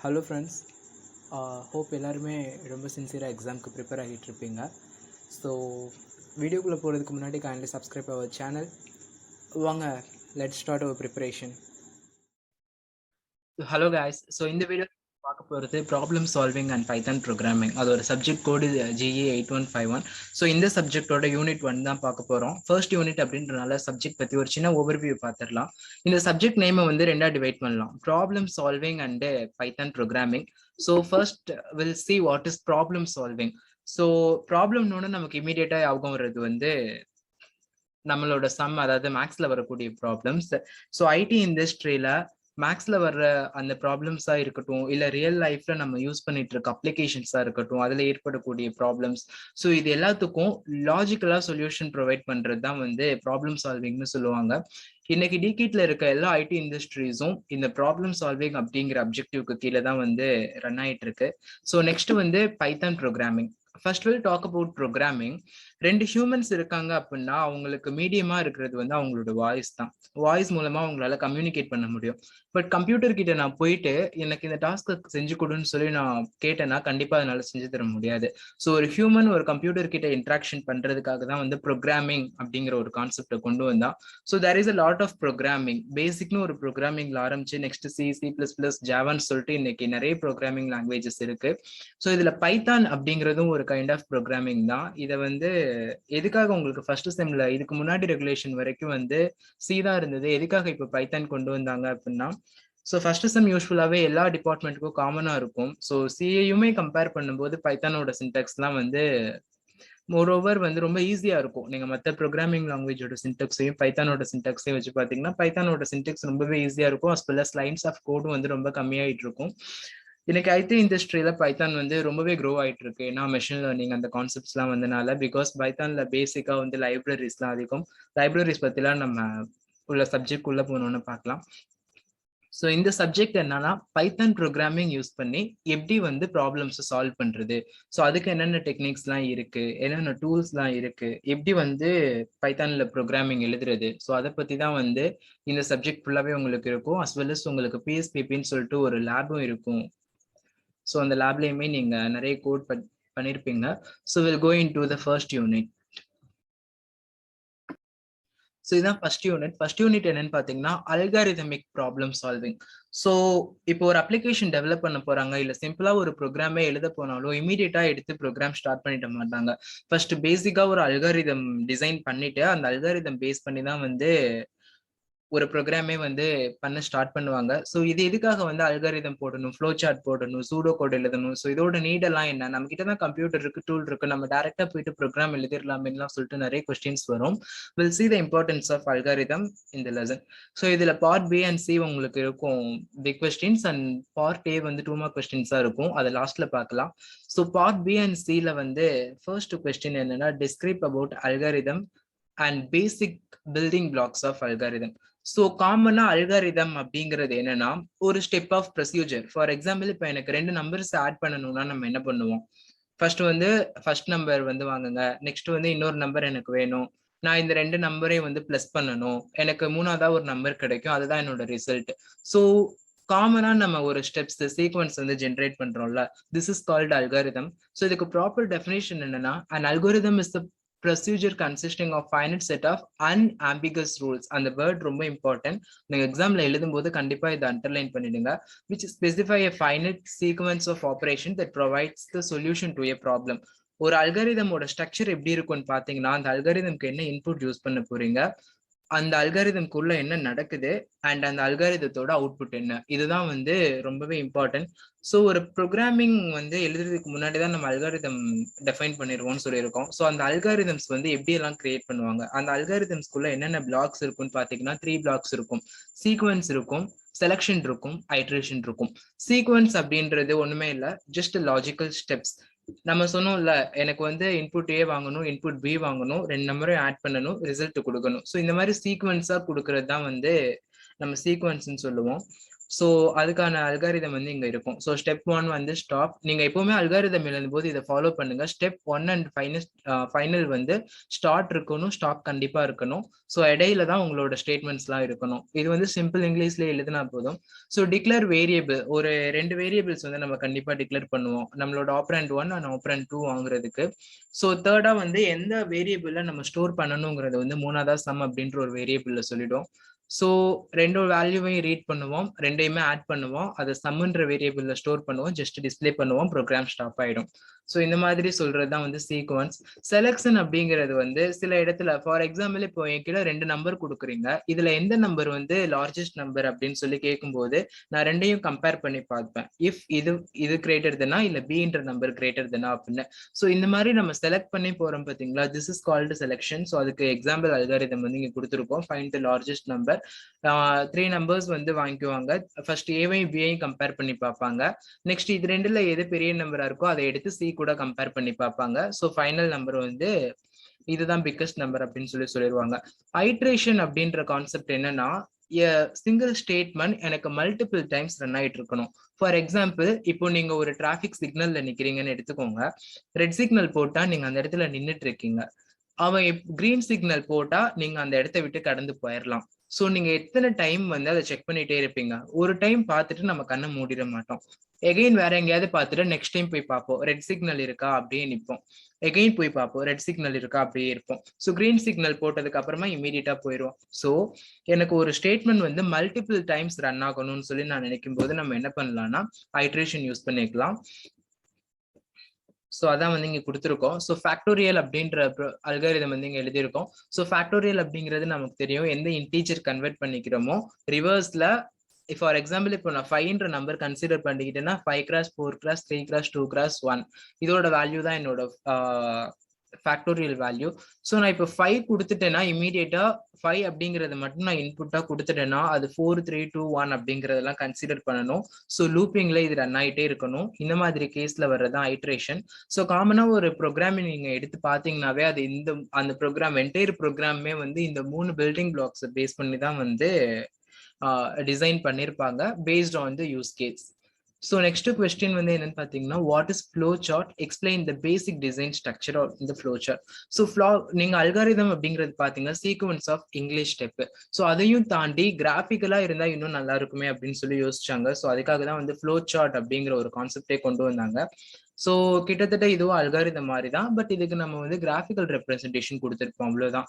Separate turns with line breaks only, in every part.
Hello friends, hope எல்லாருமே ரொம்ப சின்சியராக எக்ஸாமுக்கு ப்ரிப்பேர் ஆகிட்டு இருப்பீங்க. ஸோ வீடியோக்குள்ளே போகிறதுக்கு முன்னாடி கைண்ட்லி சப்ஸ்கிரைப் அவர் சேனல். வாங்க, let's start our preparation.
Hello guys, so இந்த வீடியோ பார்க்க போகிறது problem solving and Python programming. அதோட சப்ஜெக்ட் கோடு GE 8151. ஸோ இந்த சப்ஜெக்டோட யூனிட் 1 தான் பார்க்க போகிறோம். ஃபர்ஸ்ட் யூனிட் அப்படின்றனால சப்ஜெக்ட் பற்றி ஒரு சின்ன ஓவர்வியூ பார்த்துடலாம். இந்த சப்ஜெக்ட் நேமை வந்து ரெண்டாக டிவைட் பண்ணலாம், problem solving and Python programming. So first will see what is problem solving. ஸோ ப்ராப்ளம்னு நமக்கு இமீடியட்டாக ஞாபகம் வர்றது வந்து நம்மளோட அதாவது மேக்ஸ்ல வரக்கூடிய ப்ராப்ளம்ஸ். ஸோ ஐடி இண்டஸ்ட்ரியில மேக்ஸ்ல வர்ற அந்த ப்ராப்ளம்ஸா இருக்கட்டும், இல்ல ரியல் லைஃப்ல நம்ம யூஸ் பண்ணிட்டு இருக்க அப்ளிகேஷன்ஸா இருக்கட்டும், அதுல ஏற்படக்கூடிய ப்ராப்ளம்ஸ். ஸோ இது எல்லாத்துக்கும் லாஜிக்கலா சொல்யூஷன் ப்ரொவைட் பண்றது தான் வந்து ப்ராப்ளம் சால்விங்னு சொல்லுவாங்க. இன்னைக்கு டிகிட்ல இருக்க எல்லா ஐடி இண்டஸ்ட்ரீஸும் இந்த ப்ராப்ளம் சால்விங் அப்படிங்கிற அப்ஜெக்டிவ்க்கு கீழே தான் வந்து ரன் ஆயிட்டு இருக்கு. ஸோ நெக்ஸ்ட் வந்து Python programming. First will talk about programming. ரெண்டு ஹியூமன்ஸ் இருக்காங்க அப்படின்னா அவங்களுக்கு மீடியமா இருக்கிறது வந்து அவங்களோட வாய்ஸ் தான். வாய்ஸ் மூலமா அவங்களால கம்யூனிகேட் பண்ண முடியும். பட் கம்ப்யூட்டர் கிட்ட நான் போயிட்டு எனக்கு இந்த டாஸ்க் செஞ்சு கொடுன்னு சொல்லி நான் கேட்டேன்னா கண்டிப்பா அதனால செஞ்சு தர முடியாது. ஸோ ஒரு ஹியூமன் ஒரு கம்ப்யூட்டர் கிட்ட இன்ட்ராக்ஷன் பண்றதுக்காக தான் வந்து ப்ரோக்ராமிங் அப்படிங்கிற ஒரு கான்செப்டை கொண்டு வந்தா. So there is a lot of programming. பேசிக்னு ஒரு ப்ரோக்ராமிங்ல ஆரம்பிச்சு நெக்ஸ்ட் C++, ஜாவான்னு சொல்லிட்டு இன்னைக்கு நிறைய ப்ரோக்ராமிங் லாங்குவேஜஸ் இருக்கு. ஸோ இதுல பைத்தான் அப்படிங்கிறதும் ஒரு கைண்ட் ஆஃப் ப்ரோக்ராமிங் தான். இதை வந்து எதுக்காக உங்களுக்கு ஃபர்ஸ்ட் செம்ல இதுக்கு முன்னாடி ரெகுலேஷன் வரைக்கும் வந்து சி தான் இருந்தது, எதுக்காக இப்போ பைத்தான் கொண்டு வந்தாங்க அப்படின்னா, ஸோ ஃபர்ஸ்ட் செம் யூஸ்ஃபுல்லாகவே எல்லா டிபார்ட்மெண்ட்டுக்கும் காமனாக இருக்கும். ஸோ சிஏயுமே கம்பேர் பண்ணும்போது பைத்தானோட சின்டெக்ஸ்லாம் வந்து மோரோவர் வந்து ரொம்ப ஈஸியாக இருக்கும். நீங்கள் மற்ற ப்ரோக்ராமிங் லாங்குவேஜோட சின்டெக்ஸையும் பைத்தானோட சின்டெக்ஸையும் வச்சு பார்த்தீங்கன்னா பைத்தானோட சின்டெக்ஸ் ரொம்பவே ஈஸியாக இருக்கும். As well as lines of கோடும் வந்து ரொம்ப கம்மியாயிட்டு இருக்கும். இன்னைக்கு ஐடி இண்டஸ்ட்ரியில பைத்தான் வந்து ரொம்பவே க்ரோ ஆயிட்டு இருக்கு. ஏன்னா மெஷின் லேர்னிங் அந்த கான்செப்ட்ஸ்லாம் வந்தனால. பிகாஸ் பைத்தான்ல பேசிக்கா வந்து லைப்ரரிஸ்லாம் அதிகம். லைப்ரரிஸ் பத்திலாம் நம்ம உள்ள சப்ஜெக்ட் உள்ள போகணும்னு பார்க்கலாம். ஸோ இந்த சப்ஜெக்ட் என்னன்னா பைத்தான் ப்ரோக்ராமிங் யூஸ் பண்ணி எப்படி வந்து ப்ராப்ளம்ஸை சால்வ் பண்றது, ஸோ அதுக்கு என்னென்ன டெக்னிக்ஸ்லாம் இருக்கு, என்னென்ன டூல்ஸ்லாம் இருக்கு, எப்படி வந்து பைத்தான்ல ப்ரோக்ராமிங் எழுதுறது, ஸோ அதை பத்தி தான் வந்து இந்த சப்ஜெக்ட் ஃபுல்லாவே உங்களுக்கு இருக்கும். அஸ் வெல் அஸ் உங்களுக்கு PSPPன்னு சொல்லிட்டு ஒரு லேபும் இருக்கும். ஸோ அந்த லேப்லயுமே நீங்க நிறைய கோட் பண்ணிருப்பீங்க. So will go into the first unit. So இதுதான் ஃபர்ஸ்ட் யூனிட். ஃபர்ஸ்ட் யூனிட் என்னன்னு பார்த்தீங்கன்னா அல்காரிதமிக் ப்ராப்ளம் சால்விங். ஸோ இப்போ ஒரு அப்ளிகேஷன் டெவலப் பண்ண போறாங்க, இல்லை சிம்பிளா ஒரு ப்ரோக்ராமே எழுத போனாலும் இமீடியட்டா எடுத்து ப்ரோக்ராம் ஸ்டார்ட் பண்ணிட மாட்டாங்க. ஃபர்ஸ்ட் பேசிக்கா ஒரு அல்காரிதம் டிசைன் பண்ணிட்டு அந்த அல்காரிதம் பேஸ் பண்ணி தான் வந்து ஒரு ப்ரோக்ராமே வந்து பண்ண ஸ்டார்ட் பண்ணுவாங்க. ஸோ இது எதுக்காக வந்து அல்காரிதம் போடணும், ஃப்ளோ சார்ட் போடணும், சூடோ கோட் எழுதணும், ஸோ இதோட நீடெல்லாம் என்ன, நம்ம கிட்ட தான் கம்ப்யூட்டர் இருக்கு, டூல் இருக்கு, நம்ம டேரக்டா போயிட்டு ப்ரோக்ராம் எழுதிடலாம்லாம் சொல்லிட்டு நிறைய கொஸ்டின்ஸ் வரும். Will see the importance of algorithm இந்த லெசன். ஸோ இதுல பார்ட் B அண்ட் C உங்களுக்கு இருக்கும் big questions, and part A வந்து 2 மார்க் கொஸ்டின்ஸா இருக்கும். அதை லாஸ்ட்ல பார்க்கலாம். ஸோ பார்ட் B அண்ட் C-ல வந்து ஃபர்ஸ்ட் கொஸ்டின் என்னன்னா describe about algorithm and basic building blocks of algorithm. So காமனா அல்காரிதம் அப்படிங்கிறது என்னன்னா ஒரு step of procedure. For example இப்போ எனக்கு 2 நம்பர்ஸ் ஆட் பண்ணணும்னா நம்ம என்ன பண்ணுவோம், ஃபர்ஸ்ட் வந்து ஃபர்ஸ்ட் நம்பர் வந்து வாங்குங்க, நெக்ஸ்ட் வந்து இன்னொரு நம்பர் எனக்கு வேணும், நான் இந்த 2 நம்பரையும் வந்து பிளஸ் பண்ணணும், எனக்கு 3ஆவதா ஒரு நம்பர் கிடைக்கும், அதுதான் என்னோட ரிசல்ட். ஸோ காமனா நம்ம ஒரு ஸ்டெப்ஸ் சீக்வன்ஸ் வந்து ஜென்ரேட் பண்றோம்ல, this is called algorithm. So இதுக்கு ப்ராப்பர் டெஃபினேஷன் என்னன்னா an algorithm is the procedure consisting of finite set of unambiguous rules. அந்த வேர்ட் ரொம்ப இம்பார்ட்டன்ட். நீங்க எக்ஸாம்ல எழுதும் போது கண்டிப்பா இதை அண்டர்லைன் பண்ணிடுங்க. which specify a finite sequence of operation that provides the solution to a problem. ஒரு அல்காரிதமோட ஸ்ட்ரக்சர் எப்படி இருக்கும்னு பாத்தீங்கன்னா அந்த அல்காரிதம்க்கு என்ன இன்புட் யூஸ் பண்ண போறீங்க, அந்த அல்காரிதம்குள்ள என்ன நடக்குது, அண்ட் அந்த அல்காரிதத்தோட அவுட்புட் என்ன, இதுதான் வந்து ரொம்பவே இம்பார்ட்டன்ட். ஸோ ஒரு ப்ரோக்ராமிங் வந்து எழுதுறதுக்கு முன்னாடி தான் நம்ம அல்காரிதம் டெஃபைன் பண்ணிடுவோம்னு சொல்லியிருக்கோம். ஸோ அந்த அல்காரிதம்ஸ் வந்து எப்படி எல்லாம் கிரியேட் பண்ணுவாங்க, அந்த அல்காரிதம்ஸ்குள்ள என்னென்ன பிளாக்ஸ் இருக்கும்னு பார்த்தீங்கன்னா 3 பிளாக்ஸ் இருக்கும். சீக்வன்ஸ் இருக்கும், செலக்ஷன் இருக்கும், ஐட்ரேஷன் இருக்கும். சீக்வன்ஸ் அப்படின்றது ஒண்ணுமே இல்லை, ஜஸ்ட் லாஜிக்கல் ஸ்டெப்ஸ். நம்ம சொன்னோம்ல, எனக்கு வந்து இன்புட் A வாங்கணும், இன்புட் B வாங்கணும், 2 நம்பரையும் ஆட் பண்ணணும், ரிசல்ட் கொடுக்கணும். ஸோ இந்த மாதிரி சீக்வன்ஸா கொடுக்கறது தான் வந்து நம்ம சீக்வன்ஸ்ன்னு சொல்லுவோம். ஸோ அதுக்கான அல்காரிதம் வந்து இங்க இருக்கும். ஸோ ஸ்டெப் 1 வந்து ஸ்டாப். நீங்க எப்பவுமே அல்காரிதம் எழுதும் போது இதை ஃபாலோ பண்ணுங்க. ஸ்டெப் 1 அண்ட் ஃபைனல் வந்து ஸ்டார்ட் இருக்கணும், ஸ்டாப் கண்டிப்பா இருக்கணும். ஸோ இடையில தான் உங்களோட ஸ்டேட்மெண்ட்ஸ்லாம் இருக்கணும். இது வந்து சிம்பிள் இங்கிலீஷ்ல எழுதினா போதும். ஸோ டிக்ளேர் வேரியபிள், ஒரு 2 வேரியபிள்ஸ் வந்து நம்ம கண்டிப்பா டிக்ளேர் பண்ணுவோம் நம்மளோட ஆப்ரண்ட் 1 அண்ட் ஆப்ரண்ட் 2 வாங்குறதுக்கு. ஸோ தேர்டா வந்து எந்த வேரியபிள்ல நம்ம ஸ்டோர் பண்ணணுங்கிறது வந்து 3ஆவதா சம் அப்படின்ற ஒரு வேரியபிள்ல சொல்லிடும். ஸோ ரெண்டு வேல்யூவையும் ரீட் பண்ணுவோம், ரெண்டையுமே ஆட் பண்ணுவோம், அதை சம்ன்ற வேரியபிள்ல ஸ்டோர் பண்ணுவோம், ஜஸ்ட் டிஸ்பிளே பண்ணுவோம், ப்ரோக்ராம் ஸ்டாப் ஆயிடும். ஸோ இந்த மாதிரி சொல்றது தான் வந்து சீக்வன்ஸ். செலக்ஷன் அப்படிங்கிறது வந்து சில இடத்துல, ஃபார் எக்ஸாம்பிள் இப்போ என்கிட்ட 2 நம்பர் கொடுக்குறீங்க, இதுல எந்த நம்பர் வந்து லார்ஜஸ்ட் நம்பர் அப்படின்னு சொல்லி கேட்கும்போது நான் ரெண்டையும் கம்பேர் பண்ணி பார்ப்பேன். இஃப் இது கிரேட்டர் தெனா இல்ல பின்ற நம்பர் கிரேட்டர் தெனா அப்படின்னு. ஸோ இந்த மாதிரி நம்ம செலக்ட் பண்ணி போறோம் பாத்தீங்களா, this is called selection. So அதுக்கு எக்ஸாம்பிள் அல்காரிதம் வந்து இங்க கொடுத்துருக்கோம். Find the largest number. 3 numbers வந்து வாங்கிக்குவாங்க. ஃபர்ஸ்ட் ஏவையும் பியையும் கம்பேர் பண்ணி பார்ப்பாங்க. நெக்ஸ்ட் இது ரெண்டுல எது பெரிய நம்பரா இருக்கோ அதை எடுத்து சி கூட கம்பேர் பண்ணி பார்ப்பாங்க. ஸோ ஃபைனல் நம்பர் வந்து இதுதான் பிக்கஸ்ட் நம்பர் அப்படின்னு சொல்லிடுவாங்க. ஐட்ரேஷன் அப்படின்ற கான்செப்ட் என்னன்னா, சிங்கிள் ஸ்டேட்மெண்ட் எனக்கு மல்டிபிள் டைம்ஸ் ரன் ஆயிட்டு இருக்கணும். ஃபார் எக்ஸாம்பிள், இப்போ நீங்க ஒரு டிராபிக் சிக்னல்ல நிக்கிறீங்கன்னு எடுத்துக்கோங்க. ரெட் சிக்னல் போட்டா நீங்க அந்த இடத்துல நின்றுட்டு இருக்கீங்க. அவன் கிரீன் சிக்னல் போட்டா நீங்க அந்த இடத்த விட்டு கடந்து போயிடலாம். ஸோ நீங்க எத்தனை டைம் வந்து அதை செக் பண்ணிட்டே இருப்பீங்க. ஒரு டைம் பார்த்துட்டு நம்ம கண்ணை மூடிட மாட்டோம். எகைன் வேற எங்கேயாவது பார்த்துட்டு நெக்ஸ்ட் டைம் போய் பார்ப்போம், ரெட் சிக்னல் இருக்கா அப்படியே நிற்போம். எகைன் போய் பார்ப்போம், ரெட் சிக்னல் இருக்கா அப்படியே இருப்போம். ஸோ கிரீன் சிக்னல் போட்டதுக்கு அப்புறமா இமீடியட்டா போயிடுவோம். ஸோ எனக்கு ஒரு ஸ்டேட்மெண்ட் வந்து மல்டிபிள் டைம்ஸ் ரன் ஆகணும்னு சொல்லி நான் நினைக்கும் போது நம்ம என்ன பண்ணலாம்னா ஐட்ரேஷன் யூஸ் பண்ணிக்கலாம். ஸோ அதான் வந்து இங்க கொடுத்துருக்கோம். ஸோ ஃபேக்டோரியல் அப்படின்ற அல்காரிதம் வந்து இங்க எழுதியிருக்கோம். ஸோ ஃபேக்டோரியல் அப்படிங்கிறது நமக்கு தெரியும், எந்த இன்டீஜர் கன்வெர்ட் பண்ணிக்கிறோமோ ரிவர்ஸ்ல. ஃபார் எக்ஸாம்பிள், இப்போ நான் 5ன்ற number consider பண்ணிக்கிட்டேன்னா 5 x 4 x 3 x 2 x 1 இதோட வேல்யூ தான் என்னோட ஃபேக்டோரியல் வேல்யூ. ஸோ நான் இப்போ 5 கொடுத்துட்டேன்னா இமீடியட்டா 5 அப்படிங்கறது மட்டும் நான் இன்புட்டா கொடுத்துட்டேன்னா அது 4 3 2 1 அப்படிங்கறதெல்லாம் கன்சிடர் பண்ணணும். ஸோ லூப்பிங்ல இது ரன் ஆகிட்டே இருக்கணும். இந்த மாதிரி கேஸ்ல வர்றதான் ஐட்ரேஷன். ஸோ காமனா ஒரு ப்ரோக்ராமிங் நீங்க எடுத்து பாத்தீங்கன்னாவே அது அந்த ப்ரோக்ராம் என்டையர் ப்ரோக்ராமே வந்து இந்த 3 பில்டிங் பிளாக்ஸ் பேஸ் பண்ணி தான் வந்து டிசைன் பண்ணிருப்பாங்க based on the use case. So next question வந்து என்னன்னு பார்த்தீங்கன்னா, what is flow chart, explain the basic design structure of இந்த ஃப்ளோ சார்ட். ஸோ நீங்க அல்காரிதம் அப்படிங்கிறது பார்த்தீங்கன்னா sequence of English step. So அதையும் தாண்டி கிராஃபிக்கலா இருந்தா இன்னும் நல்லா இருக்குமே அப்படின்னு சொல்லி யோசிச்சாங்க. ஸோ அதுக்காக தான் வந்து ஃப்ளோ சார்ட் அப்படிங்கிற ஒரு கான்செப்டே கொண்டு வந்தாங்க. ஸோ கிட்டத்தட்ட இதுவும் அல்காரிதம் மாதிரி தான், பட் இதுக்கு நம்ம வந்து கிராஃபிக்கல் ரெப்ரஸன்டேஷன் கொடுத்துருப்போம், அவ்வளவுதான்.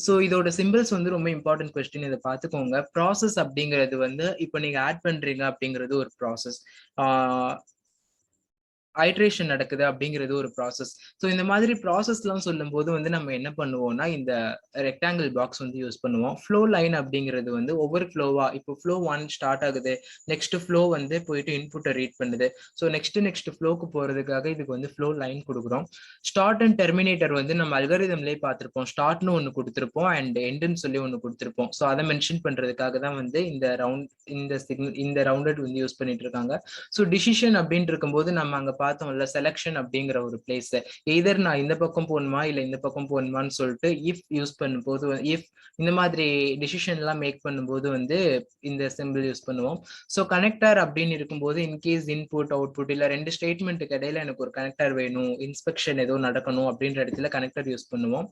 ஸோ இதோட சிம்பிள்ஸ் வந்து ரொம்ப இம்பார்ட்டன்ட் கொஸ்டின், இதை பார்த்துக்கோங்க. ப்ராசஸ் அப்படிங்கிறது வந்து இப்போ நீங்க ஆட் பண்றீங்க அப்படிங்கிறது ஒரு ப்ராசஸ், ஐட்ரேஷன் நடக்குது அப்படிங்கிறது ஒரு ப்ராசஸ். ஸோ இந்த மாதிரி ப்ராசஸ்லாம் சொல்லும் போது வந்து நம்ம என்ன பண்ணுவோம்னா இந்த ரெக்டாங்கிள் பாக்ஸ் வந்து யூஸ் பண்ணுவோம். ஃப்ளோ லைன் அப்படிங்கிறது வந்து ஒவ்வொரு ஃப்ளோவா, இப்போ ஃப்ளோ 1 ஸ்டார்ட் ஆகுது, நெக்ஸ்ட் ஃப்ளோ வந்து போயிட்டு இன்புட்டை ரீட் பண்ணுது. ஸோ நெக்ஸ்ட் ஃப்ளோக்கு போறதுக்காக இதுக்கு வந்து ஃப்ளோ லைன் கொடுக்குறோம். ஸ்டார்ட் அண்ட் டெர்மினேட்டர் வந்து நம்ம அல்காரிதம்லேயே பார்த்துருப்போம். ஸ்டார்ட்னு ஒன்று கொடுத்துருப்போம் அண்ட் எண்டுன்னு சொல்லி ஒன்று கொடுத்துருப்போம். ஸோ அதை மென்ஷன் பண்றதுக்காக தான் வந்து இந்த ரவுண்டட் வந்து யூஸ் பண்ணிட்டு இருக்காங்க. ஸோ டிசிஷன் அப்படின்னு இருக்கும்போது நம்ம அங்க பார்த்தோம்ல செலக்ஷன் அப்படிங்கிற ஒரு பிளேஸ், எதர் நான் இந்த பக்கம் போகணுமா இல்ல இந்த பக்கம் போகணுமான்னு சொல்லிட்டு இஃப் யூஸ் பண்ணும்போது, இஃப் இந்த மாதிரி டிசிஷன் எல்லாம் மேக் பண்ணும்போது வந்து இந்த சிம்பிள் யூஸ் பண்ணுவோம். ஸோ கனெக்டர் அப்படின்னு இருக்கும்போது இன்கேஸ் இன்புட் அவுட்புட் இல்ல 2 ஸ்டேட்மெண்ட்டுக்கு இடையில எனக்கு ஒரு கனெக்டர் வேணும், இன்ஸ்பெக்ஷன் ஏதோ நடக்கணும் அப்படின்ற இடத்துல கனெக்டர் யூஸ் பண்ணுவோம்.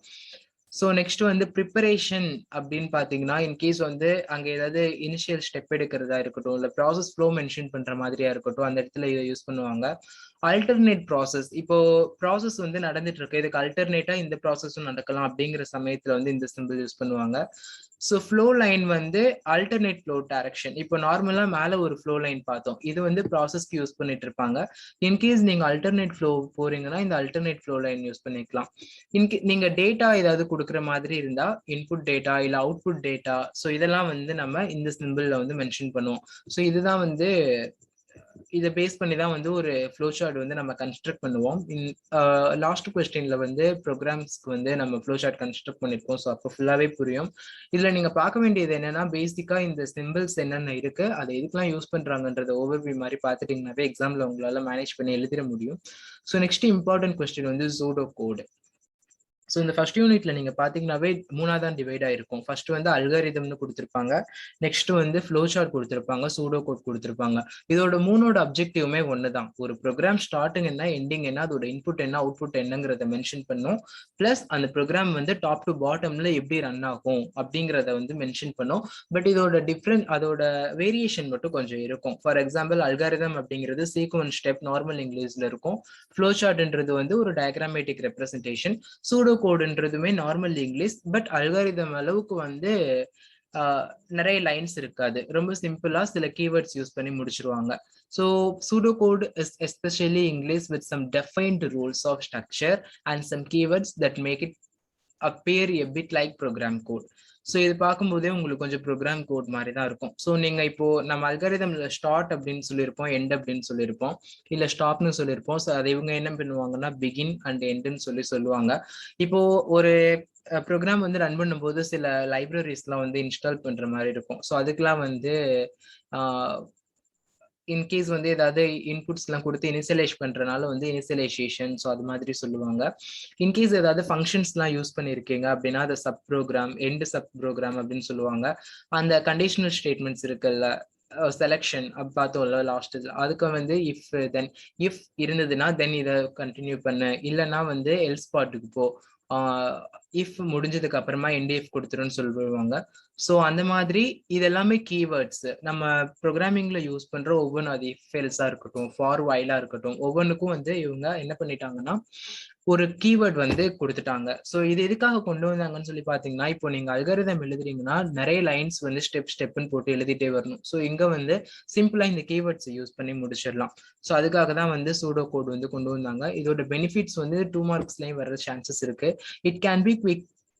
ஸோ நெக்ஸ்ட் வந்து ப்ரிப்பரேஷன் அப்படின்னு பார்த்தீங்கன்னா, இன்கேஸ் வந்து அங்கே ஏதாவது இனிஷியல் ஸ்டெப் எடுக்கிறதா இருக்கட்டும் இல்லை ப்ராசஸ் ஃப்ளோ மென்ஷன் பண்ணுற மாதிரியா இருக்கட்டும், அந்த இடத்துல இதை யூஸ் பண்ணுவாங்க. அல்டர்னேட் ப்ராசஸ், இப்போ ப்ராசஸ் வந்து நடந்துட்டு இருக்கு, இதுக்கு அல்டர்னேட்டா இந்த ப்ராசஸும் நடக்கலாம் அப்படிங்கிற சமயத்தில் வந்து இந்த சிம்பிள் யூஸ் பண்ணுவாங்க. ஸோ ஃப்ளோ லைன் வந்து அல்டர்னேட் ஃப்ளோ டைரக்ஷன். இப்போ நார்மலாக மேலே ஒரு ஃப்ளோ லைன் பார்த்தோம், இது வந்து ப்ராசஸ்க்கு யூஸ் பண்ணிட்டு இருப்பாங்க. இன்கேஸ் நீங்கள் அல்டர்னேட் ஃப்ளோ போறீங்கன்னா இந்த அல்டர்னேட் ஃப்ளோ லைன் யூஸ் பண்ணிக்கலாம். நீங்க டேட்டா ஏதாவது கொடுக்குற மாதிரி இருந்தா இன்புட் டேட்டா இல்லை அவுட்புட் டேட்டா, ஸோ இதெல்லாம் வந்து நம்ம இந்த சிம்பிள்ல வந்து மென்ஷன் பண்ணுவோம். ஸோ இதுதான் வந்து இதை பேஸ் பண்ணி தான் வந்து ஒரு ஃப்ளோ சார்ட் வந்து நம்ம கன்ஸ்ட்ரக்ட் பண்ணுவோம். லாஸ்ட் கொஸ்டின்ல வந்து ப்ரோக்ராம்ஸ்க்கு வந்து நம்ம ஃப்ளோ சார்ட் கன்ஸ்ட்ரக்ட் பண்ணிருக்கோம். ஸோ அப்போ ஃபுல்லாவே புரியும். இதுல நீங்க பார்க்க வேண்டியது என்னன்னா, பேசிக்கா இந்த சிம்பிள்ஸ் என்னென்ன இருக்கு, அதை எதுக்கெல்லாம் யூஸ் பண்றாங்கன்றத ஓவர்வியூ மாதிரி பார்த்துட்டீங்கன்னாவே எக்ஸாம்ல உங்களால மேனேஜ் பண்ணி எழுதிட முடியும். ஸோ நெக்ஸ்ட் இம்பார்ட்டன்ட் கொஸ்டின் வந்து சூடோ கோடு. ஸோ இந்த ஃபர்ஸ்ட் யூனிட்ல நீங்க பாத்தீங்கன்னாவே மூணா தான் டிவைட் ஆயிருக்கும். ஃபர்ஸ்ட் வந்து அல்காரிதம்னு கொடுத்திருப்பாங்க, நெக்ஸ்ட் வந்து ஃப்ளோ சார்ட் கொடுத்திருப்பாங்க, சூடோ கோட் கொடுத்திருப்பாங்க. இதோட மூணோட அப்ஜெக்டிவ்மே ஒண்ணுதான். ஒரு ப்ரோக்ராம் ஸ்டார்டிங் என்ன, எண்டிங் என்ன, அதோட இன்புட் என்ன, அவுட்புட் என்னங்கிறத மென்ஷன் பண்ணும். பிளஸ் அந்த ப்ரோக்ராம் வந்து டாப் டு பாட்டம்ல எப்படி ரன் ஆகும் அப்படிங்கிறத வந்து மென்ஷன் பண்ணும். பட் இதோட டிஃப்ரெண்ட், அதோட வேரியேஷன் மட்டும் கொஞ்சம் இருக்கும். ஃபார் எக்ஸாம்பிள் அல்காரிதம் அப்படிங்கிறது சீக்வன்ஸ் ஸ்டெப் நார்மல் இங்கிலீஷ்ல இருக்கும். ஃப்ளோ சார்ட்ன்றது வந்து ஒரு டயக்ராமேட்டிக் ரெப்ரசன்டேஷன். சூடோ கோடுன்றதுமே நார்மல் இங்கிலீஷ், பட் அல்காரிதம் அளவுக்கு வந்து நிறைய லைன்ஸ் இருக்காது. ரொம்ப சிம்பிளா சில கீவேர்ட்ஸ் யூஸ் பண்ணி முடிச்சிருவாங்க. So pseudo code is especially English with some defined rules of structure and some keywords that make it appear a bit like program code. ஸோ இது பார்க்கும்போதே உங்களுக்கு கொஞ்சம் ப்ரோக்ராம் கோட் மாதிரி தான் இருக்கும். ஸோ நீங்க இப்போ நம்ம அல்காரிதம்ல ஸ்டார்ட் அப்படின்னு சொல்லியிருப்போம், எண்ட் அப்படின்னு சொல்லியிருப்போம், இல்ல ஸ்டாப்னு சொல்லியிருப்போம். ஸோ அதை இவங்க என்ன பண்ணுவாங்கன்னா பிகின் அண்ட் எண்டுன்னு சொல்லுவாங்க. இப்போ ஒரு ப்ரோக்ராம் வந்து ரன் பண்ணும்போது சில லைப்ரரிஸ்லாம் வந்து இன்ஸ்டால் பண்ற மாதிரி இருக்கும். ஸோ அதுக்கெல்லாம் வந்து இன்கேஸ் வந்து ஏதாவது இன்புட்ஸ் எல்லாம் கொடுத்து இனிஷியலைஸ் பண்றதுனால வந்து இனிஷியலைசேஷன், ஸோ அது மாதிரி சொல்லுவாங்க. இன்கேஸ் ஏதாவது ஃபங்க்ஷன்ஸ் எல்லாம் யூஸ் பண்ணிருக்கீங்க அப்படின்னா அதை sub program, end sub program அப்படின்னு சொல்லுவாங்க. அந்த கண்டிஷனல் ஸ்டேட்மெண்ட்ஸ் இருக்குல்ல, செலக்ஷன் பார்த்தோம்ல லாஸ்ட், அதுக்கு வந்து இஃப் இருந்ததுன்னா தென் இதை கண்டினியூ பண்ணு, இல்லைன்னா வந்து எல்ஸ் பார்ட்டுக்கு போ, இஃப் முடிஞ்சதுக்கு அப்புறமா என்டிஎஃப் கொடுத்துருன்னு சொல்லுவாங்க. ஸோ அந்த மாதிரி இது எல்லாமே கீவேர்ட்ஸ் நம்ம ப்ரோக்ராமிங்ல யூஸ் பண்ற ஒவ்வொன்றும், அது இஃப் எல்ஸா இருக்கட்டும், ஃபார் வைலா இருக்கட்டும், ஒவ்வொன்றுக்கும் வந்து இவங்க என்ன பண்ணிட்டாங்கன்னா ஒரு கீவேர்ட் வந்து கொடுத்துட்டாங்க. ஸோ இது எதுக்காக கொண்டு வந்தாங்கன்னு சொல்லி பாத்தீங்கன்னா, இப்போ நீங்க அல்காரிதம் எழுதுறீங்கன்னா நிறைய லைன்ஸ் வந்து ஸ்டெப்னு போட்டு எழுதிட்டே வரணும். ஸோ இங்க வந்து சிம்பிளா இந்த கீவேர்ட்ஸ் யூஸ் பண்ணி முடிச்சிடலாம். ஸோ அதுக்காக தான் வந்து சூடோ கோட் வந்து கொண்டு வந்தாங்க. இதோட பெனிஃபிட்ஸ் வந்து 2 மார்க்ஸ்லயும் வர சான்சஸ் இருக்கு. It can be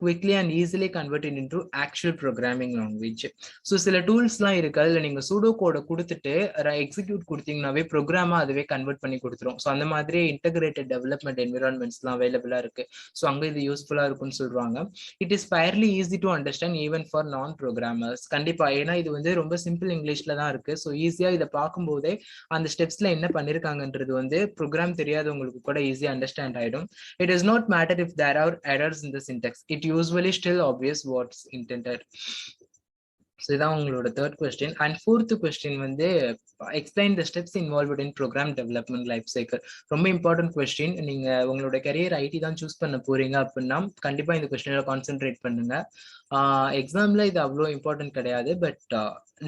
quickly and easily converted into actual programming language. So சில டூல்ஸ்லாம் இருக்கு, அதுல நீங்க சூடோ கோடை கொடுத்துட்டு எக்ஸிக்யூட் கொடுத்தீங்கன்னாவே ப்ரோக்ராமா அதுவே கன்வெர்ட் பண்ணி கொடுத்துரும். ஸோ அந்த மாதிரி இன்டகிரேட்டட் டெவலப்மெண்ட் என்விரான்மெண்ட்ஸ்லாம் அவைலபிளா இருக்கு. ஸோ அங்க இது யூஸ்ஃபுல்லா இருக்கும்னு சொல்றாங்க. It is fairly easy to understand even for நான் ப்ரோக்ராமர்ஸ். கண்டிப்பா, ஏன்னா இது வந்து ரொம்ப சிம்பிள் இங்கிலீஷ்ல தான் இருக்கு. ஸோ ஈஸியா இதை பார்க்கும்போதே அந்த ஸ்டெப்ஸ்ல என்ன பண்ணிருக்காங்கன்றது வந்து ப்ரோக்ராம் தெரியாதவங்களுக்கு கூட ஈஸியா அண்டர்ஸ்டாண்ட் ஆயிடும். It does not matter if there are errors in the syntax. It usually still obvious what's intended. So இதான் உங்களோட third question. And fourth question வந்து explain the steps involved in program development life cycle. ரொம்ப important question. நீங்க உங்களோட career ID தான் choose பண்ண போறீங்க அப்படின்னா கண்டிப்பா இந்த கொஸ்டின்ல கான்சென்ட்ரேட் பண்ணுங்க. எக்ஸாம்ல இது அவ்வளோ இம்பார்ட்டன்ட் கிடையாது, பட்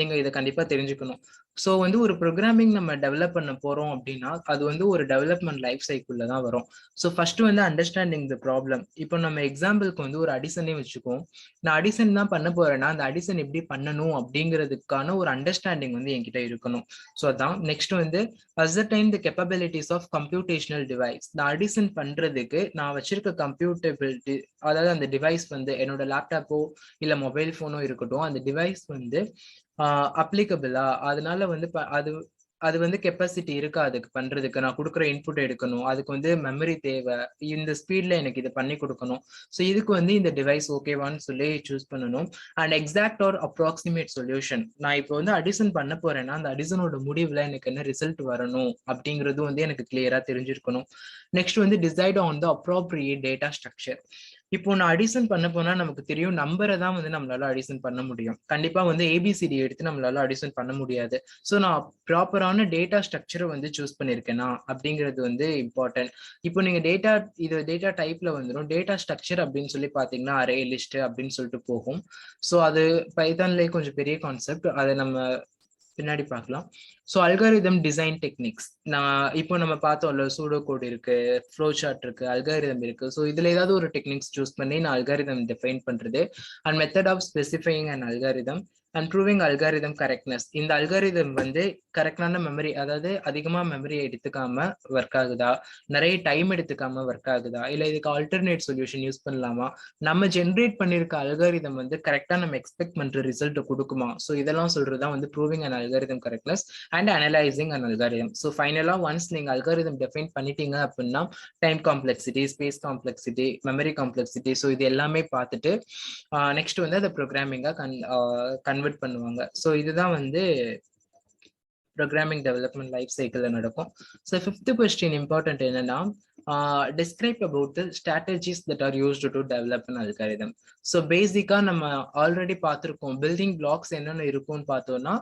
நீங்க இதை கண்டிப்பா தெரிஞ்சுக்கணும். ஸோ வந்து ஒரு ப்ரோக்ராமிங் நம்ம டெவலப் பண்ண போறோம் அப்படின்னா அது வந்து ஒரு டெவலப்மெண்ட் லைஃப் சைக்கிள்ல தான் வரும். ஸோ ஃபர்ஸ்ட் வந்து அண்டர்ஸ்டாண்டிங் த ப்ராப்ளம். இப்போ நம்ம எக்ஸாம்பிளுக்கு வந்து ஒரு அடிஷனே வச்சுக்கோம். நான் அடிஷன் தான் பண்ண போறேன்னா அந்த அடிஷன் எப்படி பண்ணணும் அப்படிங்கிறதுக்கான ஒரு அண்டர்ஸ்டாண்டிங் வந்து என்கிட்ட இருக்கணும். ஸோ அதான் நெக்ஸ்ட் வந்து ascertain the capabilities of computational device. நான் அடிஷன் பண்றதுக்கு நான் வச்சிருக்க கம்ப்யூட்டபிலிட்டி, அதாவது அந்த டிவைஸ் வந்து என்னோட லேப்டாப்போ இல்ல மொபைல் போனோ இருக்கட்டும், அந்த டிவைஸ் வந்து அப்ளிகபிளா, அதனால வந்து அது வந்து கெப்பாசிட்டி இருக்கா அதுக்கு பண்றதுக்கு, நான் கொடுக்குற இன்புட் எடுக்கணும், அதுக்கு வந்து மெமரி தேவை, இந்த ஸ்பீட்ல எனக்கு இதை பண்ணி கொடுக்கணும். ஸோ இதுக்கு வந்து இந்த டிவைஸ் ஓகேவான்னு சொல்லி சூஸ் பண்ணணும். And exact or approximate solution. நான் இப்போ வந்து அடிஷன் பண்ண போறேன்னா அந்த அடிஷனோட முடிவுல எனக்கு என்ன ரிசல்ட் வரணும் அப்படிங்கிறது வந்து எனக்கு கிளியரா தெரிஞ்சிருக்கணும். நெக்ஸ்ட் வந்து decide on the appropriate data structure. இப்போ நான் அடிஷன் பண்ண போனா நமக்கு தெரியும் நம்பரை தான் வந்து நம்மளால அடிஷன் பண்ண முடியும். கண்டிப்பா வந்து ஏபிசிடி எடுத்து நம்மளால அடிஷன் பண்ண முடியாது. ஸோ நான் ப்ராப்பரான டேட்டா ஸ்ட்ரக்சரை வந்து சூஸ் பண்ணிருக்கேனா அப்படிங்கிறது வந்து இம்பார்ட்டன்ட். இப்போ நீங்க டேட்டா டைப்ல வந்துடும். டேட்டா ஸ்ட்ரக்சர் அப்படின்னு சொல்லி பாத்தீங்கன்னா அரே லிஸ்ட் அப்படின்னு சொல்லிட்டு போகும். ஸோ அது பைத்தான்லயே கொஞ்சம் பெரிய கான்செப்ட், அதை நம்ம பின்னாடி பார்க்கலாம். So algorithm design techniques. இப்போ நம்ம பார்த்தோம்ல சூடோ கோட் இருக்கு, ஃப்ளோ சார்ட் இருக்கு, அல்காரிதம் இருக்கு. ஸோ இதுல ஏதாவது ஒரு டெக்னிக்ஸ் சூஸ் பண்ணி நான் அல்காரிதம் டிஃபைன் பண்றது. And method of specifying and algorithm and proving algorithm correctness. இந்த அல்காரிதம் வந்து கரெக்டான மெமரி, அதாவது அதிகமா மெமரியை எடுத்துக்காம ஒர்க் ஆகுதா, நிறைய டைம் எடுத்துக்காம ஒர்க் ஆகுதா, இல்ல இதுக்கு ஆல்டர்னேட் சொல்யூஷன் யூஸ் பண்ணலாமா, நம்ம ஜென்ரேட் பண்ணிருக்க அல்காரிதம் வந்து கரெக்டா நம்ம எக்ஸ்பெக்ட் பண்ற ரிசல்ட் கொடுக்குமா. ஸோ இதெல்லாம் சொல்றதுதான் வந்து proving and algorithm correctness and analysing and algorithm. So ஃபைனலா ஒன்ஸ் நீங்க அல்காரிதம் டிஃபைன் பண்ணிட்டீங்க அப்படின்னா time complexity, space complexity, memory complexity, so இது எல்லாமே பார்த்துட்டு நெக்ஸ்ட் வந்து அதை ப்ரோக்ராமிங்கா கன்வெர்ட் பண்ணுவாங்க. ஸோ இதுதான் வந்து ப்ரோக்ராமிங் டெவலப்மெண்ட் லைஃப் சைக்கிள்ல நடக்கும். ஸோ ஃபிஃப்த் கொஸ்டின் இம்பார்ட்டன்ட் என்னன்னா describe about the strategies that are used to develop an algorithm. So பேசிக்கா நம்ம ஆல்ரெடி பார்த்துருக்கோம் பில்டிங் பிளாக்ஸ் என்னென்ன இருக்கும்னு பார்த்தோம்னா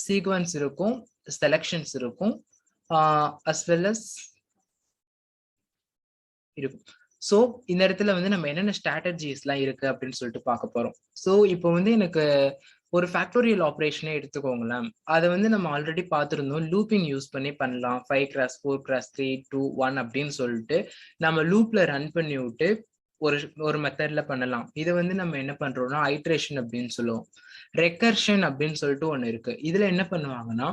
சீக்வன்ஸ் இருக்கும், செலக்ஷன்ஸ் இருக்கும், அஸ் வெல் அஸ் இருக்கும். ஸோ இந்த இடத்துல வந்து நம்ம என்னென்ன ஸ்ட்ராட்டஜிஸ்லாம் இருக்கு அப்படின்னு சொல்லிட்டு பார்க்க போறோம். ஸோ இப்போ வந்து எனக்கு ஒரு ஃபேக்டோரியல் ஆப்ரேஷனே எடுத்துக்கோங்களேன். அதை வந்து நம்ம ஆல்ரெடி பார்த்துருந்தோம். லூப்பிங் யூஸ் பண்ணி பண்ணலாம். 5x 4x 3 2 1 அப்படின்னு சொல்லிட்டு நம்ம லூப்ல ரன் பண்ணி விட்டு ஒரு மெத்தட்ல பண்ணலாம். இதை வந்து நம்ம என்ன பண்றோம்னா ஐட்ரேஷன் அப்படின்னு சொல்லுவோம். ரெக்கர்ஷன் அப்படின்னு சொல்லிட்டு ஒன்று இருக்கு. இதுல என்ன பண்ணுவாங்கன்னா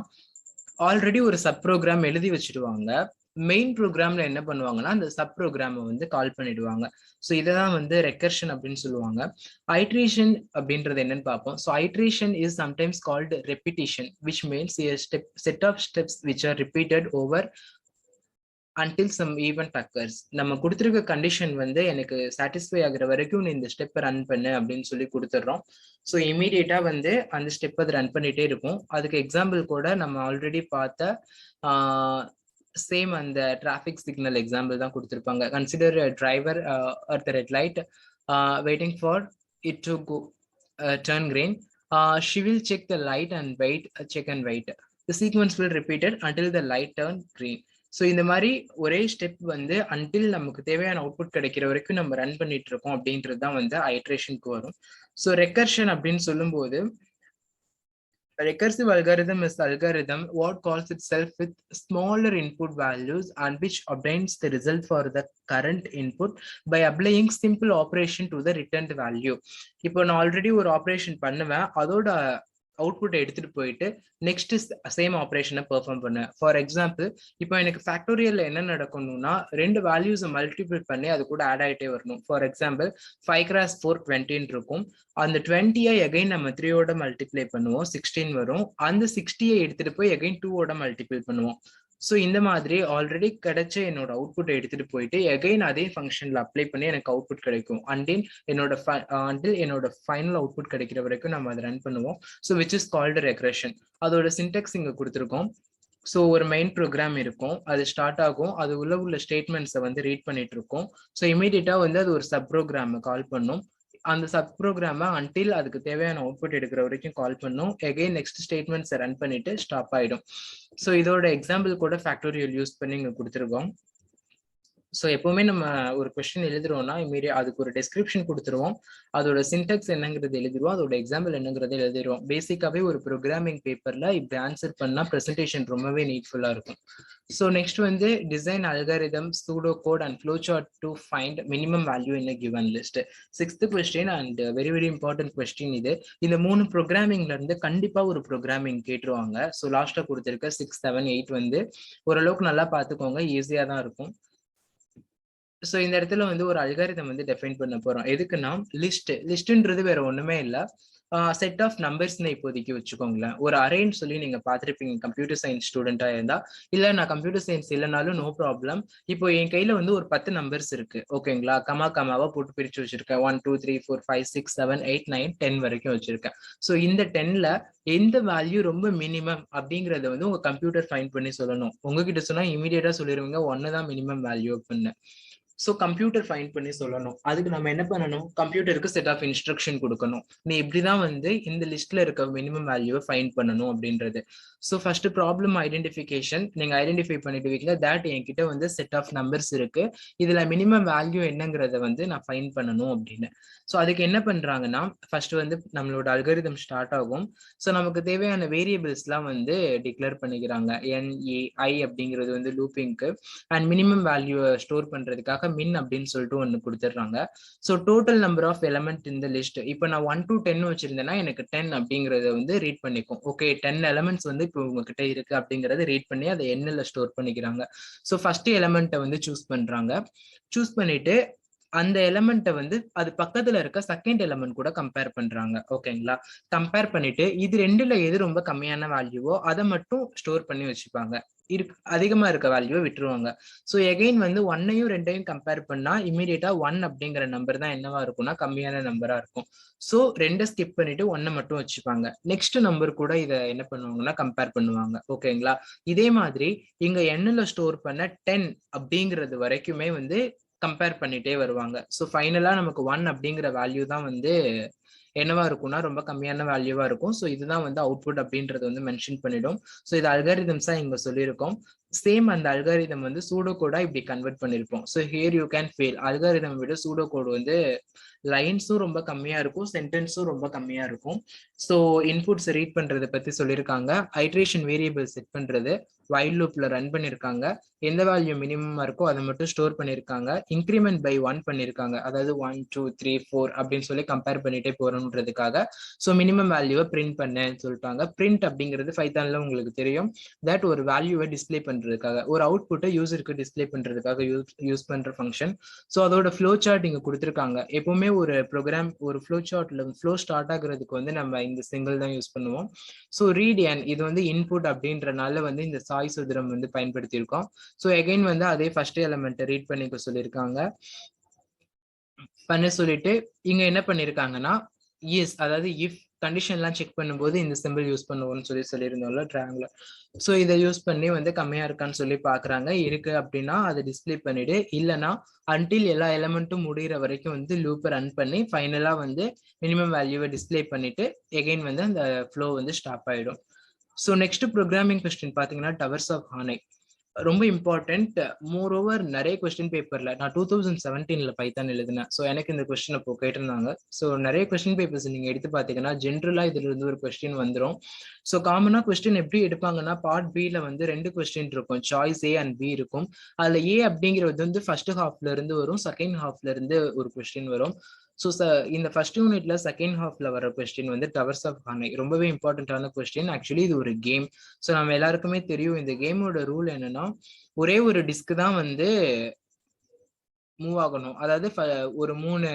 ஆல்ரெடி ஒரு சப் ப்ரோக்ராம் எழுதி வச்சிடுவாங்க. மெயின் ப்ரோக்ராம்ல என்ன பண்ணுவாங்கன்னா அந்த சப் ப்ரோக்ராமை வந்து கால் பண்ணிடுவாங்க. ஸோ இதான் வந்து ரெக்கர்ஷன் அப்படின்னு சொல்லுவாங்க. ஐட்ரேஷன் அப்படின்றது என்னன்னு பார்ப்போம். So iteration is sometimes called repetition, which means set of steps which are repeated over until some event occurs. நம்ம கொடுத்துருக்க கண்டிஷன் வந்து எனக்கு சாட்டிஸ்ஃபை ஆகுற வரைக்கும் நீ இந்த ஸ்டெப்பை ரன் பண்ணு அப்படின்னு சொல்லி கொடுத்துட்றோம். ஸோ இமீடியட்டா வந்து அந்த ஸ்டெப் அது ரன் பண்ணிட்டே இருக்கும். அதுக்கு எக்ஸாம்பிள் கூட நம்ம ஆல்ரெடி பார்த்த சேம் அந்த டிராஃபிக் சிக்னல் எக்ஸாம்பிள் தான் கொடுத்துருப்பாங்க. Consider driver at the red light waiting for it to go turn green. She will check the light and wait, check and wait. The sequence will repeated until the light turn green. So இந்த மாதிரி ஒரே step வந்து until நமக்கு தேவையான output கிடைக்கிற வரைக்கும் நம்ம run பண்ணிட்டு இருக்கோம் அப்படின்றது தான் வந்து ஐட்ரேஷனுக்கு வரும். ஸோ ரெக்கர்ஷன் அப்படின்னு சொல்லும்போது recursive algorithm is algorithm what calls itself with smaller input values and which obtains the result for the current input by applying simple operation to the returned value. இப்போ நான் ஆல்ரெடி ஒரு operation பண்ணுவேன், அதோட அவுட்புட்டை எடுத்துட்டு போயிட்டு நெக்ஸ்ட் சேம் ஆப்ரேஷனை பெர்ஃபார்ம் பண்ணுவேன். For example இப்போ எனக்கு ஃபேக்டோரியல்ல என்ன நடக்கணும்னா ரெண்டு வேல்யூஸை மல்டிபிள் பண்ணி அது கூட ஆட் ஆகிட்டே வரணும். ஃபார் எக்ஸாம்பிள் 5x 4 20 இருக்கும். அந்த 20ஐ எகைன் நம்ம 3ஓட மல்டிப்ளை பண்ணுவோம், 16 வரும். அந்த 60ஐ எடுத்துட்டு போய் எகைன் 2ஓட மல்டிபிள் பண்ணுவோம். ஸோ இந்த மாதிரி ஆல்ரெடி கிடைச்ச என்னோட அவுட்புட்டை எடுத்துட்டு போயிட்டு எகைன் அதே ஃபங்க்ஷன்ல அப்ளை பண்ணி எனக்கு அவுட்புட் கிடைக்கும். அண்டில் என்னோட ஃபைனல் அவுட்புட் கிடைக்கிற வரைக்கும் நம்ம அதை ரன் பண்ணுவோம். So which is called regression. அதோட சின்டெக்ஸ் இங்க கொடுத்துருக்கோம். ஸோ ஒரு மெயின் ப்ரோக்ராம் இருக்கும், அது ஸ்டார்ட் ஆகும், அது உள்ள ஸ்டேட்மெண்ட்ஸை வந்து ரீட் பண்ணிட்டு இருக்கோம். ஸோ இமீடியட்டா வந்து அது ஒரு சப் ப்ரோக்ராமை கால் பண்ணும். அந்த சப் ப்ரோக்ராமை அன்டில் அதுக்கு தேவையான அவுட்புட் எடுக்கிற வரைக்கும் கால் பண்ணும். எகைன் நெக்ஸ்ட் ஸ்டேட்மெண்ட்ஸை ரன் பண்ணிட்டு ஸ்டாப் ஆயிடும். ஸோ இதோட எக்ஸாம்பிள் கூட ஃபேக்டோரியல் யூஸ் பண்ணி இங்க கொடுத்துருக்கோம். ஸோ எப்பவுமே நம்ம ஒரு கொஸ்டின் எழுதுறோம்னா அதுக்கு ஒரு டெஸ்கிரிப்ஷன் கொடுத்துருவோம், அதோட சின்டெக்ஸ் என்னங்கிறது எழுதிருவோம், அதோட எக்ஸாம்பிள் என்னங்கிறத எழுதிருவோம். பேசிக்காவே ஒரு ப்ரோக்ராமிங் பேப்பர்ல இப்படி ஆன்சர் பண்ணா ப்ரெசன்டேஷன் ரொம்பவே நீட்ஃபுல்லா இருக்கும். ஸோ நெக்ஸ்ட் வந்து design algorithm pseudo code and flow chart to find minimum value in a given list. 6th question and very very important question இது. இந்த 3 ப்ரோக்ராமிங்ல இருந்து கண்டிப்பா ஒரு ப்ரோக்ராமிங் கேட்டுருவாங்க. ஸோ லாஸ்ட்ல கொடுத்துருக்க 6 7 8 வந்து ஓரளவுக்கு நல்லா பார்த்துக்கோங்க, ஈஸியா தான் இருக்கும். ஸோ இந்த இடத்துல வந்து ஒரு அல்காரிதம் வந்து டெஃபைன் பண்ண போறோம். எதுக்குன்னா லிஸ்ட்ன்றது வேற ஒண்ணுமே இல்லை, செட் ஆஃப் நம்பர்ஸ்னு இப்போதைக்கு வச்சுக்கோங்களேன். ஒரு அரேன்னு சொல்லி நீங்க பார்த்துருப்பீங்க கம்ப்யூட்டர் சயின்ஸ் ஸ்டூடெண்டா இருந்தா. இல்ல நான் கம்ப்யூட்டர் சயின்ஸ் இல்லைனாலும் நோ ப்ராப்ளம். இப்போ என் கையில வந்து ஒரு 10 நம்பர்ஸ் இருக்கு, ஓகேங்களா? கமாவா போட்டு பிரிச்சு வச்சிருக்கேன். 1 2 3 4 5 6 7 8 9 10 வரைக்கும் வச்சிருக்கேன். ஸோ இந்த 10ல எந்த வேல்யூ ரொம்ப மினிமம் அப்படிங்கறத வந்து உங்க கம்ப்யூட்டர் ஃபைண்ட் பண்ணி சொல்லணும். உங்ககிட்ட சொன்னா இமீடியட்டா சொல்லிடுவீங்க 1 தான் மினிமம் வேல்யூ அப்படின்னு. ஸோ கம்ப்யூட்டர் ஃபைண்ட் பண்ணி சொல்லணும். அதுக்கு நம்ம என்ன பண்ணணும், கம்ப்யூட்டருக்கு செட் ஆஃப் இன்ஸ்ட்ரக்ஷன் கொடுக்கணும். நீ இப்படிதான் வந்து இந்த லிஸ்ட்ல இருக்க மினிமம் வேல்யூவை ஃபைண்ட் பண்ணணும் அப்படின்றது. So first problem identification. நீங்க ஐடென்டிஃபை பண்ணிடுவீங்க தட் என்கிட்ட வந்து செட் ஆஃப் நம்பர்ஸ் இருக்கு, இதுல மினிமம் வேல்யூ என்னங்கிறத வந்து நான் ஃபைண்ட் பண்ணணும் அப்படின்னு. ஸோ அதுக்கு என்ன பண்றாங்கன்னா ஃபர்ஸ்ட் வந்து நம்மளோட அல்காரிதம் ஸ்டார்ட் ஆகும். ஸோ நமக்கு தேவையான வேரியபிள்ஸ்லாம் வந்து டிக்ளேர் பண்ணிக்கிறாங்க. NAI அப்படிங்கிறது வந்து லூப்பிங்க்கு, அண்ட் மினிமம் வேல்யூ ஸ்டோர் பண்றதுக்காக மின் அப்படின்னு சொல்லிட்டு ஒன்று கொடுத்துட்றாங்க. So total number of element இந்த லிஸ்ட். இப்போ நான் 1 to 10 வச்சிருந்தேன்னா எனக்கு 10 அப்படிங்கறத வந்து ரீட் பண்ணிக்கும். ஓகே 10 எலமெண்ட்ஸ் வந்து இப்போ உங்ககிட்ட இருக்கு அப்படிங்கறத ரீட் பண்ணி அதை எண்ணில் ஸ்டோர் பண்ணிக்கிறாங்க. ஸோ ஃபர்ஸ்ட் எலமெண்ட்டை வந்து சூஸ் பண்றாங்க. சூஸ் பண்ணிட்டு அந்த எலமெண்ட்டை வந்து அது பக்கத்துல இருக்க செகண்ட் எலமெண்ட் கூட கம்பேர் பண்றாங்க. ஓகேங்களா? கம்பேர் பண்ணிட்டு இது ரெண்டுல எது ரொம்ப கம்மியான வேல்யூவோ அதை மட்டும் ஸ்டோர் பண்ணி வச்சுப்பாங்க. அதிகமா இருக்க வேல்யூவை விட்டுருவாங்க. ஸோ எகைன் வந்து 1ஐயும் 2ஐயும் கம்பேர் பண்ணா இமீடியட்டா 1 அப்படிங்கிற நம்பர் தான் என்னவா இருக்கும்னா கம்மியான நம்பரா இருக்கும். ஸோ 2 ஸ்கிப் பண்ணிட்டு 1 மட்டும் வச்சுப்பாங்க. நெக்ஸ்ட் நம்பர் கூட இதை என்ன பண்ணுவாங்கன்னா கம்பேர் பண்ணுவாங்க. ஓகேங்களா? இதே மாதிரி இங்க எண்ணில் ஸ்டோர் பண்ண 10 அப்படிங்கிறது வரைக்குமே வந்து கம்பேர் பண்ணிட்டே வருவாங்க. ஸோ ஃபைனலா நமக்கு 1 அப்படிங்கிற வேல்யூ தான் வந்து என்னவா இருக்கும்னா ரொம்ப கம்மியான வேல்யூவா இருக்கும். ஸோ இதுதான் வந்து அவுட்புட் அப்படின்றது வந்து மென்ஷன் பண்ணிடும். ஸோ இது அல்காரிதம்ஸா இங்க சொல்லியிருக்கோம். சேம் அந்த அல்காரிதம் வந்து சூடோ கோடா இப்படி கன்வெர்ட் பண்ணிருப்போம். So here you can fail. Algorithm விட சூடோ கோட் வந்து லைன்ஸும் ரொம்ப கம்மியா இருக்கும், சென்டென்ஸும் ரொம்ப கம்மியா இருக்கும். ஸோ இன்புட்ஸ் ரீட் பண்றதை பத்தி சொல்லியிருக்காங்க. ஐட்ரேஷன் வேரியபிள் செட் பண்றது, வைல் லூப்ல ரன் பண்ணிருக்காங்க. எந்த வேல்யூ மினிமமா இருக்கோ அதை மட்டும் ஸ்டோர் பண்ணிருக்காங்க. இன்க்ரிமெண்ட் பை 1 பண்ணிருக்காங்க. அதாவது 1 2 3 4 அப்படின்னு சொல்லி கம்பேர் பண்ணிட்டே போறோம்ன்றதுக்காக. ஸோ மினிமம் வேல்யூவை பிரிண்ட் பண்ணேன்னு சொல்லிட்டாங்க. பிரிண்ட் அப்படிங்கிறது பைத்தான்ல உங்களுக்கு தெரியும், தட் ஒரு வேல்யூவை டிஸ்பிளே பண்றதுக்காக, ஒரு அவுட்புட்டை யூசருக்கு டிஸ்பிளே பண்றதுக்காக யூஸ் பண்ற ஃபங்க்ஷன். ஸோ அதோட ஃப்ளோ சார்ட் இங்க கொடுத்துருக்காங்க. எப்பவுமே ஒரு ப்ரோக்ராம் ஒரு ஃப்ளோ சார்ட்ல ஃப்ளோ ஸ்டார்ட் ஆகுறதுக்கு வந்து நம்ம இந்த சிங்கிள் தான் யூஸ் பண்ணுவோம். ஸோ ரீட் என் இது வந்து இன்புட் அப்படின்றனால வந்து இந்த சாய் சுதிரம் வந்து பயன்படுத்தியிருக்கோம். ஸோ எகைன் வந்து அதே ஃபர்ஸ்ட் எலிமெண்ட் ரீட் பண்ணிக்க சொல்லியிருக்காங்க. பண்ண சொல்லிட்டு இங்க என்ன பண்ணிருக்காங்கன்னா இஸ், அதாவது இஃப் கண்டிஷன்லாம் செக் பண்ணும்போது இந்த சிம்பிள் யூஸ் பண்ணுவோம்னு சொல்லியிருந்தோம்ல ட்ரையாங்குலர். ஸோ இதை யூஸ் பண்ணி வந்து கம்மியா இருக்கான்னு சொல்லி பாக்குறாங்க. இருக்கு அப்படின்னா அதை டிஸ்பிளே பண்ணிட்டு, இல்லைன்னா அன்டில் எல்லா எலிமெண்ட்டும் முடிகிற வரைக்கும் வந்து லூப்பை ரன் பண்ணி ஃபைனலா வந்து மினிமம் வேல்யூவை டிஸ்பிளே பண்ணிட்டு எகைன் வந்து அந்த ஃப்ளோ வந்து ஸ்டாப் ஆயிடும். ஸோ நெக்ஸ்ட் ப்ரோக்ராமிங் கொஸ்டின் பாத்தீங்கன்னா டவர்ஸ் ஆஃப் ஹானை ரொம்ப இம்பார்ட்டன்ட். மோர் ஓவர் நிறைய கொஸ்டின் பேப்பர்ல நான் 2017 பைத்தான் எழுதினேன். ஸோ எனக்கு இந்த கொஸ்டின் அப்போ கேட்டிருந்தாங்க. ஸோ நிறைய கொஸ்டின் பேப்பர்ஸ் நீங்க எடுத்து பாத்தீங்கன்னா ஜென்ரலா இதுல இருந்து ஒரு கொஸ்டின் வந்துடும். ஸோ காமனா கொஸ்டின் எப்படி எடுப்பாங்கன்னா பார்ட் பில வந்து 2 கொஸ்டின் இருக்கும், சாய்ஸ் ஏ அண்ட் பி இருக்கும். அதுல ஏ அப்படிங்கிறது வந்து ஃபர்ஸ்ட் ஹாஃப்ல இருந்து வரும், செகண்ட் ஹாஃப்ல இருந்து ஒரு கொஸ்டின் வரும். ஸோ இந்த ஃபர்ஸ்ட் யூனிட்ல செகண்ட் ஹாஃப்ல வர கொஸ்டின் வந்து டவர்ஸ் ஆஃப் ஹானை ரொம்பவே இம்பார்ட்டன்டான கொஸ்டின். ஆக்சுவலி இது ஒரு கேம். ஸோ நம்ம எல்லாருக்குமே தெரியும் இந்த கேமோட ரூல் என்னன்னா ஒரே ஒரு டிஸ்க் தான் வந்து மூவ் ஆகணும். அதாவது ஒரு 3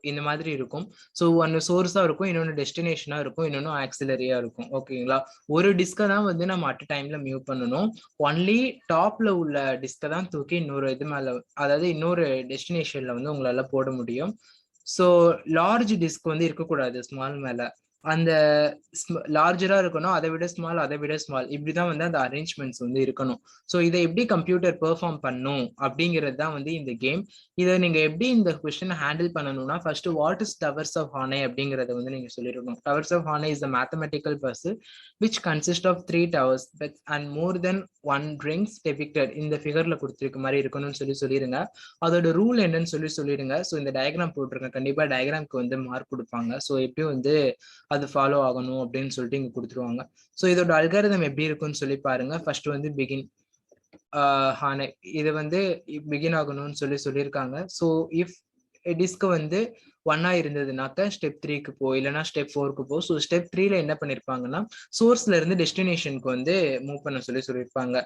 இந்த மாதிரி இருக்கும். ஸோ ஒன்னு சோர்ஸா இருக்கும், இன்னொன்னு டெஸ்டினேஷனா இருக்கும், இன்னொன்னு ஆக்சிலரியா இருக்கும். ஓகேங்களா? ஒரு டிஸ்கை தான் வந்து நம்ம அட் டைம்ல மூவ் பண்ணணும். ஒன்லி டாப்ல உள்ள டிஸ்கை தான் தூக்கி இன்னொரு இது மேல, அதாவது இன்னொரு டெஸ்டினேஷன்ல வந்து உங்களால போட முடியும். ஸோ லார்ஜ் டிஸ்க் வந்து இருக்கக்கூடாது ஸ்மால் மேல. அந்த லார்ஜரா இருக்கணும், அதை விட ஸ்மால், அதை விட ஸ்மால், இப்படிதான் வந்து அந்த அரேஞ்ச்மெண்ட்ஸ் வந்து இருக்கணும். ஸோ இதை எப்படி கம்ப்யூட்டர் பெர்ஃபார்ம் பண்ணும் அப்படிங்கிறது தான் வந்து இந்த கேம். இதை நீங்க எப்படி இந்த கொஸ்டினை ஹேண்டில் பண்ணணும்னா first what is towers of Hanoi அப்படிங்கறத வந்து நீங்க சொல்லிடணும். Towers of Hanoi is the mathematical puzzle which consist of 3 towers and more then 1 rings depicted. இந்த ஃபிகர்ல கொடுத்துருக்க மாதிரி இருக்கணும்னு சொல்லிடுங்க. அதோட ரூல் என்னன்னு சொல்லிடுங்க. ஸோ இந்த டயக்ராம் போட்டிருக்கேன், கண்டிப்பா டயக்ராம்க்கு வந்து மார்க் கொடுப்பாங்க. ஸோ எப்படி வந்து அது ஃபாலோ ஆகணும் அப்படின்னு சொல்லிட்டு இங்க கொடுத்துருவாங்க. ஸோ இதோட அல்காரிதம் எப்படி இருக்குன்னு சொல்லி பாருங்க. ஃபர்ஸ்ட் வந்து பிகின் ஹானை, இது வந்து பிகின் ஆகணும்னு சொல்லியிருக்காங்க. ஸோ இஃப் டிஸ்க் வந்து 1 இருந்ததுனாக்க ஸ்டெப் 3க்கு போ, இல்லைன்னா ஸ்டெப் 4க்கு போ. ஸோ ஸ்டெப் 3ல என்ன பண்ணிருப்பாங்கன்னா சோர்ஸ்ல இருந்து டெஸ்டினேஷனுக்கு வந்து மூவ் பண்ண சொல்லியிருப்பாங்க.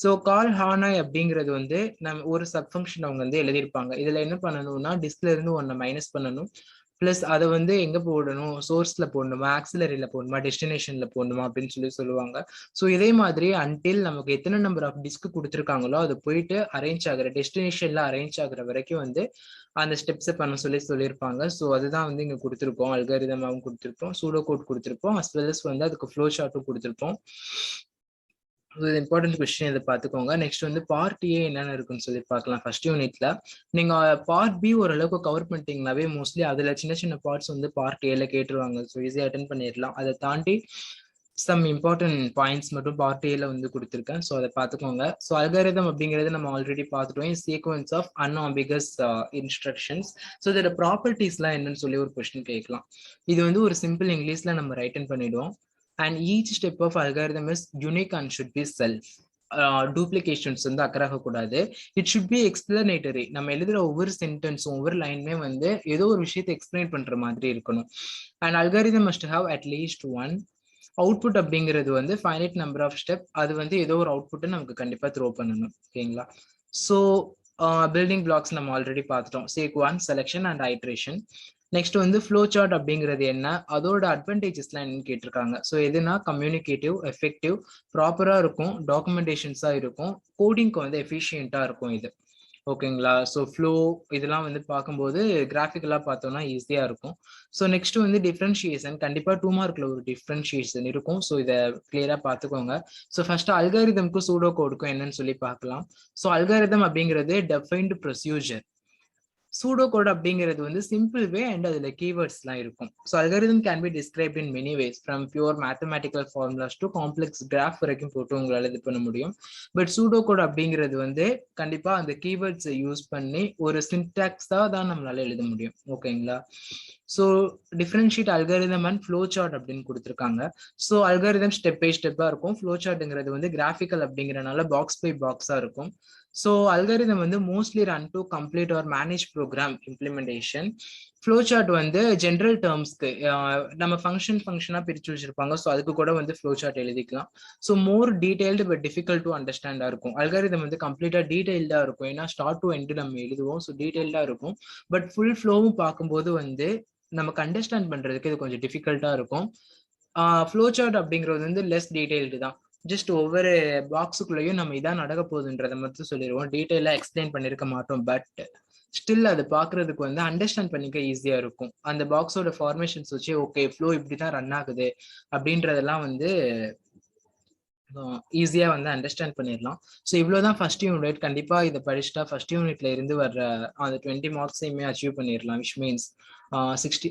ஸோ கால் ஹானை அப்படிங்கிறது வந்து நம்ம ஒரு சப் ஃபங்க்ஷன் அவங்க வந்து எழுதியிருப்பாங்க. இதுல என்ன பண்ணணும்னா டிஸ்க்ல இருந்து 1 மைனஸ் பண்ணணும், பிளஸ் அதை வந்து எங்க போடணும், சோர்ஸ்ல போடணுமா, ஆக்சிலரியில போடணுமா, டெஸ்டினேஷன்ல போடணுமா அப்படின்னு சொல்லுவாங்க. ஸோ இதே மாதிரி அன்டில் நமக்கு எத்தனை நம்பர் ஆஃப் டிஸ்க் கொடுத்துருக்காங்களோ அது போயிட்டு அரேஞ்ச் ஆகுற டெஸ்டினேஷன்ல அரேஞ்ச் ஆகுற வரைக்கும் வந்து அந்த ஸ்டெப்ஸை பண்ண சொல்லியிருப்பாங்க. ஸோ அதுதான் வந்து இங்க கொடுத்துருப்போம், அல்காரிதமாவும் கொடுத்துருப்போம், சூடோ கோட் கொடுத்துருப்போம், அஸ் வெல் அஸ் வந்து அதுக்கு ஃப்ளோ சார்ட்டும் கொடுத்துருப்போம். இம்பார்ட்டன்ட் கொஸ்டின் இதை பார்த்துக்கோங்க. நெக்ஸ்ட் வந்து பார்ட் ஏ என்னென்ன இருக்குன்னு சொல்லி பார்க்கலாம். ஃபர்ஸ்ட் யூனிட்ல நீங்க பார்ட் பி ஓரளவுக்கு கவர் பண்ணிட்டீங்கன்னாவே மோஸ்ட்லி அதுல சின்ன சின்ன பார்ட்ஸ் வந்து பார்ட் ஏல கேட்டுருவாங்க. ஸோ ஈஸியா அட்டென்ட் பண்ணிடலாம். அதை தாண்டி சம் இம்பார்ட்டன்ட் பாயிண்ட்ஸ் மட்டும் பார்ட் ஏல வந்து கொடுத்துருக்கேன். ஸோ அதை பார்த்துக்கோங்க. ஸோ அல்காரிதம் அப்படிங்கிறது நம்ம ஆல்ரெடி பார்த்துட்டோம், சீக்வன்ஸ் ஆஃப் அன்ஆம்பிகஸ் இன்ஸ்ட்ரக்ஷன்ஸ். ஸோ இதோட ப்ராப்பர்ட்டிஸ்லாம் என்னன்னு சொல்லி ஒரு கொஸ்டின் கேட்கலாம். இது வந்து ஒரு சிம்பிள் இங்கிலீஷ்ல நம்ம ரைட்டன் பண்ணிடுவோம். And each step of algorithm is unique and should be self. Duplications வந்து அக்கறாக கூடாது. It should be explanatory. நம்ம எழுதுற ஒவ்வொரு சென்டென்ஸும் ஒவ்வொரு லைனுமே வந்து ஏதோ ஒரு விஷயத்தை எக்ஸ்பிளைன் பண்ற மாதிரி இருக்கணும். And algorithm must have at least 1 output அப்படிங்கிறது வந்து ஃபைனைட் நம்பர் ஆஃப் ஸ்டெப். அது வந்து ஏதோ ஒரு அவுட்புட்டை நமக்கு கண்டிப்பா த்ரோ பண்ணணும். ஓகேங்களா? ஸோ பில்டிங் பிளாக்ஸ் நம்ம ஆல்ரெடி பார்த்துட்டோம், sequence, selection and iteration. Next வந்து ஃப்ளோ சார்ட் அப்படிங்கிறது என்ன, அதோட அட்வான்டேஜஸ்லாம் என்னன்னு கேட்டிருக்காங்க. ஸோ எதுனா கம்யூனிகேட்டிவ், எஃபெக்டிவ், ப்ராப்பராக இருக்கும், டாக்குமெண்டேஷன்ஸாக இருக்கும், கோடிங்க்கு வந்து எஃபிஷியண்ட்டாக இருக்கும் இது. ஓகேங்களா? ஸோ ஃப்ளோ இதெல்லாம் வந்து பார்க்கும்போது கிராஃபிக்கலாக பார்த்தோம்னா ஈஸியாக இருக்கும். ஸோ நெக்ஸ்ட் வந்து டிஃப்ரென்ஷியேஷன், கண்டிப்பாக 2 மார்க்கில் ஒரு டிஃப்ரென்ஷியேஷன் இருக்கும். ஸோ இதை கிளியராக பார்த்துக்கோங்க. ஸோ ஃபர்ஸ்ட் அல்காரிதம்க்கும் சூடோ கோடுக்கும் என்னன்னு சொல்லி பார்க்கலாம். ஸோ அல்காரிதம் அப்படிங்கிறது டெஃபைன்டு ப்ரொசீஜர். சூடோ கோட் அப்படிங்கிறது வந்து சிம்பிள் வே அண்ட் அதுல கீவேர்ட்ஸ்லாம் இருக்கும். So algorithm can be described in many ways, from pure mathematical formulas to complex graph வரைக்கும் போட்டு உங்களால் இது பண்ண முடியும். பட் சூடோ கோட் அப்படிங்கிறது வந்து கண்டிப்பா அந்த கீவேர்ட்ஸை யூஸ் பண்ணி ஒரு சின்டாக்ஸா தான் நம்மளால எழுத முடியும். ஓகேங்களா? So differentiate algorithm and flow chart அப்படின்னு கொடுத்துருக்காங்க. ஸோ அல்காரிதம் ஸ்டெப் பை ஸ்டெப்பாக இருக்கும். ஃப்ளோ சார்ட்டுங்கிறது வந்து கிராஃபிக்கல் அப்படிங்கிறனால பாக்ஸ் பை பாக்ஸாக இருக்கும். ஸோ அல்காரிதம் வந்து mostly run to complete or manage program implementation. Flow chart வந்து ஜென்ரல் டேர்ம்ஸ்க்கு நம்ம ஃபங்க்ஷனாக பிரித்து வச்சிருப்பாங்க. ஸோ அதுக்கு கூட வந்து ஃப்ளோ சார்ட் எழுதிக்கலாம். So more detailed but difficult to அண்டர்ஸ்டாண்டாக இருக்கும். அல்காரிதம் வந்து கம்ப்ளீட்டாக டீடைல்டாக இருக்கும், ஏன்னா ஸ்டார்ட் டு எண்டு நம்ம எழுதுவோம். ஸோ டீடைல்டாக இருக்கும். பட் ஃபுல் ஃப்ளோவும் பார்க்கும்போது வந்து நமக்கு அண்டர்ஸ்டாண்ட் பண்றதுக்கு இது கொஞ்சம் டிஃபிகல்ட்டா இருக்கும். ஃப்ளோ சார்ட் அப்படிங்கிறது வந்து லெஸ் டீடைல்டு தான். ஜஸ்ட் ஒவ்வொரு பாக்ஸுக்குள்ளேயும் நம்ம இதான் நடக்க போகுதுன்றதை மட்டும் சொல்லிடுவோம், டீட்டெயிலாக எக்ஸ்பிளைன் பண்ணியிருக்க மாட்டோம். பட் ஸ்டில் அது பார்க்கறதுக்கு வந்து அண்டர்ஸ்டாண்ட் பண்ணிக்க ஈஸியாக இருக்கும். அந்த பாக்ஸோட ஃபார்மேஷன்ஸ் வச்சு ஓகே ஃப்ளோ இப்படி தான் ரன் ஆகுது அப்படின்றதெல்லாம் வந்து ஈஸியாக வந்து அண்டர்ஸ்டாண்ட் பண்ணிடலாம். ஸோ இவ்வளோதான் ஃபர்ஸ்ட் யூனிட். கண்டிப்பாக இதை படிச்சுட்டா ஃபர்ஸ்ட் யூனிட்ல இருந்து வர்ற அந்த 20 மார்க்ஸையுமே அச்சீவ் பண்ணிடலாம், விச் மீன்ஸ் 60